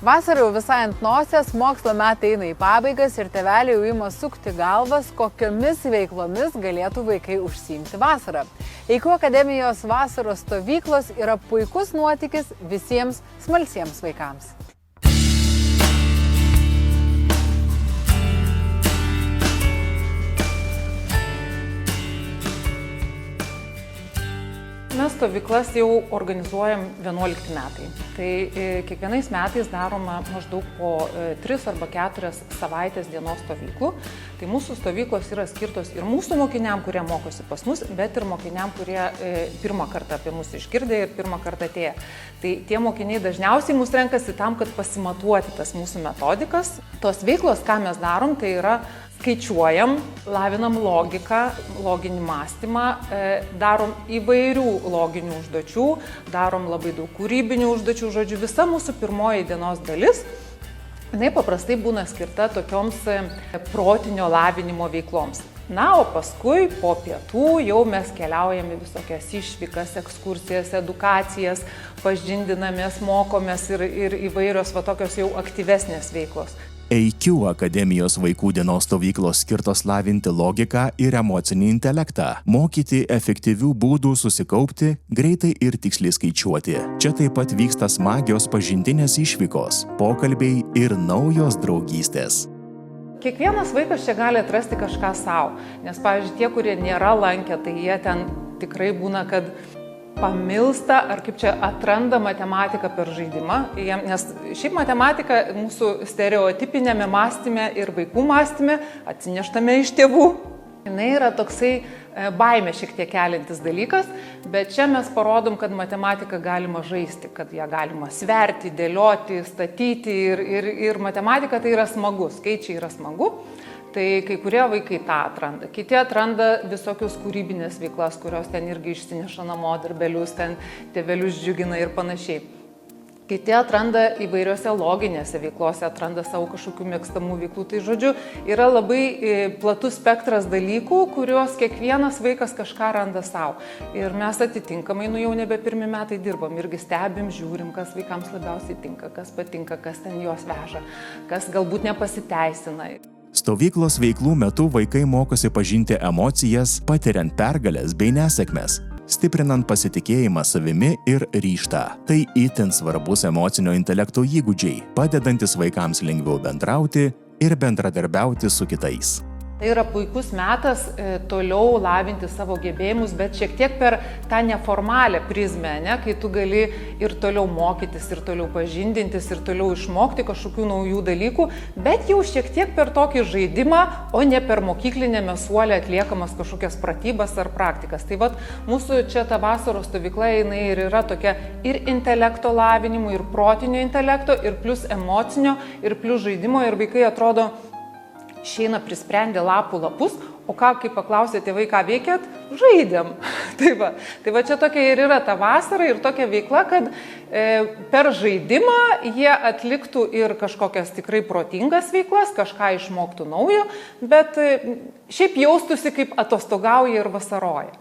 Vasara jau visai ant nosies, mokslo metai eina į pabaigas ir tėveliai jau ima sukti galvas, kokiomis veiklomis galėtų vaikai užsiimti vasarą. Eikų akademijos vasaros stovyklos yra puikus nuotykis visiems smalsiems vaikams. Mes stovyklas jau organizuojam 11 metai. Tai kiekvienais metais daroma maždaug po 3 arba 4 savaitės dienos stovyklų. Tai mūsų stovyklos yra skirtos ir mūsų mokiniam, kurie mokosi pas mus, bet ir mokiniam, kurie pirmą kartą apie mus išgirdė ir pirmą kartą atėjo. Tai tie mokiniai dažniausiai mus renkasi tam, kad pasimatuoti tas mūsų metodikas. Tos veiklos, ką mes darom, tai yra skaičiuojam, lavinam logiką, loginį mąstymą, darom įvairių loginių užduočių, darom labai daug kūrybinių užduočių, žodžiu, visa mūsų pirmoji dienos dalis, jinai paprastai būna skirta tokioms protinio lavinimo veikloms. Na, o paskui po pietų jau mes keliaujame visokias išvykas, ekskursijas, edukacijas, pažindinamės, mokomės ir įvairios va tokios jau aktyvesnės veiklos. EIQ akademijos vaikų dienos stovyklos skirtos lavinti logiką ir emocinį intelektą, mokyti efektyvių būdų susikaupti, greitai ir tiksliai skaičiuoti. Čia taip pat vyksta smagios pažintinės išvykos, pokalbiai ir naujos draugystės. Kiekvienas vaikas čia gali atrasti kažką savo, nes, pavyzdžiui, tie, kurie nėra lankę, tai jie ten tikrai būna, kad pamilsta ar kaip čia atranda matematiką per žaidimą, nes šiaip matematika mūsų stereotipinėme mąstyme ir vaikų mąstyme atsineštame iš tėvų. Jinai yra toksai baimė šiek tiek keliantis dalykas, bet čia mes parodom, kad matematiką galima žaisti, kad ją galima sverti, dėlioti, statyti ir matematika tai yra smagu, skaičiai yra smagu. Tai kai kurie vaikai tą atranda, kiti atranda visokius kūrybinės veiklas, kurios ten irgi išsineša namo darbelius, ten tėvelius džiugina ir panašiai. Kiti atranda įvairiose loginėse veiklose, atranda savo kažkokių mėgstamų veiklų. Tai žodžiu, yra labai platus spektras dalykų, kuriuos kiekvienas vaikas kažką randa savo. Ir mes atitinkamai, jau nebe pirmi metai dirbam, irgi stebim, žiūrim, kas vaikams labiausiai tinka, kas ten juos veža, kas galbūt nepasiteisina. Stovyklos veiklų metu vaikai mokosi pažinti emocijas, patiriant pergales bei nesėkmes, stiprinant pasitikėjimą savimi ir ryžtą. Tai itin svarbus emocinio intelekto įgūdžiai, padedantis vaikams lengviau bendrauti ir bendradarbiauti su kitais. Tai yra puikus metas toliau lavinti savo gebėjimus, bet šiek tiek per tą neformalią prizmę, kai tu gali ir toliau mokytis, ir toliau pažindintis, ir toliau išmokti kažkokių naujų dalykų, bet jau šiek tiek per tokį žaidimą, o ne per mokyklinėme suole atliekamas kažkokias pratybas ar praktikas. Tai vat mūsų čia ta vasaros stovykla, jinai ir yra tokia ir intelekto lavinimo, ir protinio intelekto, ir plus emocinio, ir plus žaidimo, ir vaikai atrodo išeina prisprendę lapų lapus, o ką, kai paklausė tėvai, ką veikėt, žaidėm. Tai va čia tokia ir yra ta vasara ir tokia veikla, kad per žaidimą jie atliktų ir kažkokias tikrai protingas veiklas, kažką išmoktų naujo, bet šiaip jaustųsi kaip atostogauja ir vasaroja.